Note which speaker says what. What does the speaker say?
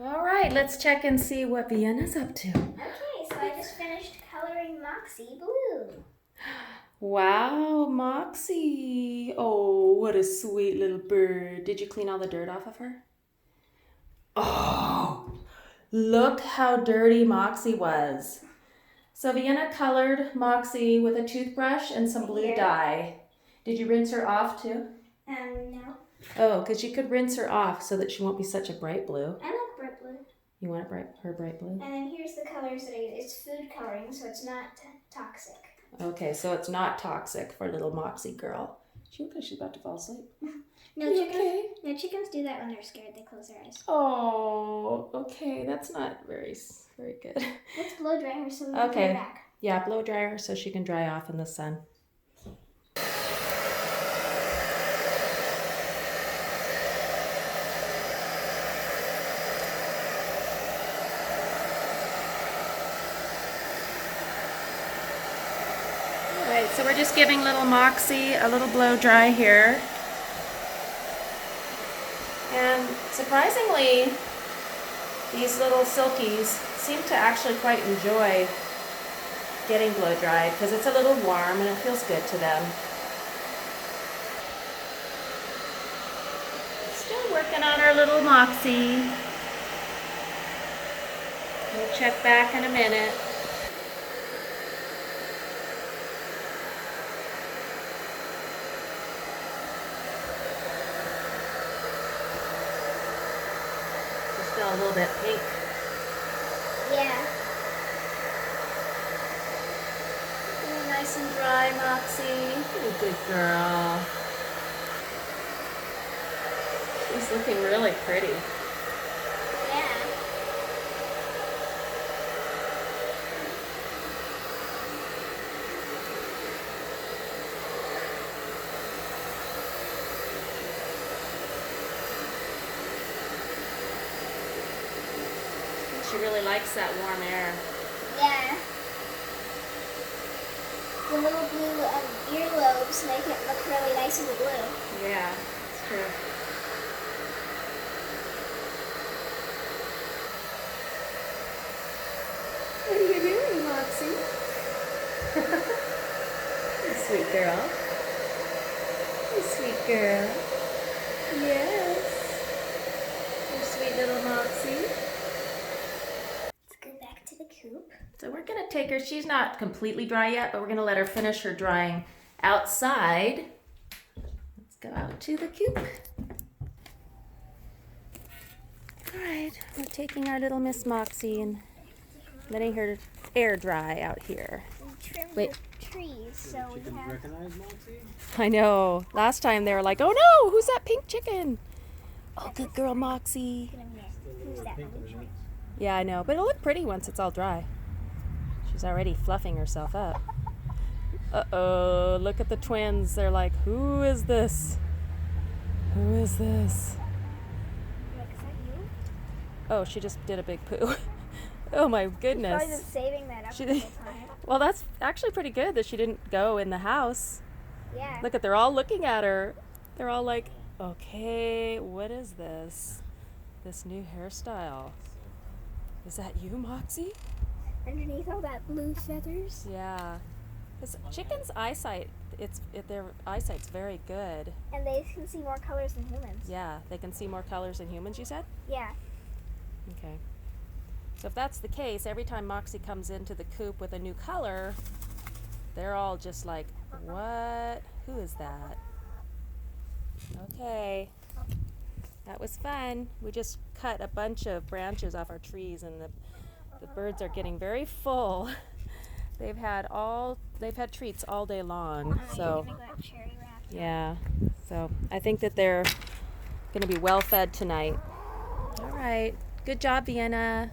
Speaker 1: All right, let's check and see what Vienna's up to.
Speaker 2: Okay, so I just finished coloring Moxie blue.
Speaker 1: Wow, Moxie. Oh, what a sweet little bird. Did you clean all the dirt off of her? Oh, look how dirty Moxie was. So Vienna colored Moxie with a toothbrush and some blue dye. Did you rinse her off too?
Speaker 2: No.
Speaker 1: Oh, because you could rinse her off so that she won't be such a bright blue.
Speaker 2: I like bright blue.
Speaker 1: You want her bright blue?
Speaker 2: And then here's the colors that I use. It's food coloring, so it's not toxic.
Speaker 1: Okay, so it's not toxic for little Moxie girl. She looks like she's about to fall asleep.
Speaker 2: No, chickens do that when they're scared. They close their eyes.
Speaker 1: Oh, okay. That's not very good.
Speaker 2: Let's blow dry her so we can put her back.
Speaker 1: Yeah, blow dry her so she can dry off in the sun. Alright, so we're just giving little Moxie a little blow dry here. And surprisingly, these little Silkies seem to actually quite enjoy getting blow dried because it's a little warm and it feels good to them. Still working on our little Moxie. We'll check back in a minute. She's still a little bit pink.
Speaker 2: Yeah.
Speaker 1: Nice and dry, Moxie. You're a good girl. She's looking really pretty.
Speaker 2: Yeah.
Speaker 1: She really likes that warm air.
Speaker 2: Yeah. The little blue earlobes make it look really nice in the blue.
Speaker 1: Yeah, it's true. What are you doing, Moxie? Sweet girl. You sweet girl. Yes. You sweet little Moxie.
Speaker 2: Let's go back to the coop.
Speaker 1: So we're going to take her, she's not completely dry yet, but we're going to let her finish her drying outside. Let's go out to the coop. All right, we're taking our little Miss Moxie and letting her air dry out here.
Speaker 2: We trimmed
Speaker 1: Wait.
Speaker 2: the trees, so we have...
Speaker 3: Recognize Moxie?
Speaker 1: I know. Last time they were like, oh no, who's that pink chicken? Oh, good girl, Moxie.
Speaker 2: Who's that?
Speaker 1: Yeah, I know, but it'll look pretty once it's all dry. She's already fluffing herself up. Uh-oh, look at the twins. They're like, who is this? Who is this?
Speaker 2: Is that you?
Speaker 1: Oh, she just did a big poo. Oh my
Speaker 2: Probably
Speaker 1: goodness.
Speaker 2: just saving that up
Speaker 1: She
Speaker 2: the
Speaker 1: did.
Speaker 2: whole time.
Speaker 1: Well, that's actually pretty good that she didn't go in the house.
Speaker 2: Yeah.
Speaker 1: Look at, they're all looking at her. They're all like, okay, what is this? This new hairstyle. Is that you, Moxie?
Speaker 2: Underneath all that blue feathers.
Speaker 1: Yeah. Because chickens' eyesight, their eyesight's very good.
Speaker 2: And they can see more colors than humans.
Speaker 1: Yeah, they can see more colors than humans, you said?
Speaker 2: Yeah.
Speaker 1: Okay. So if that's the case, every time Moxie comes into the coop with a new color, they're all just like, what? Who is that? Okay. That was fun. We just cut a bunch of branches off our trees and the birds are getting very full. They've had treats all day long. So yeah. So I think that they're going to be well fed tonight. All right. Good job, Vienna.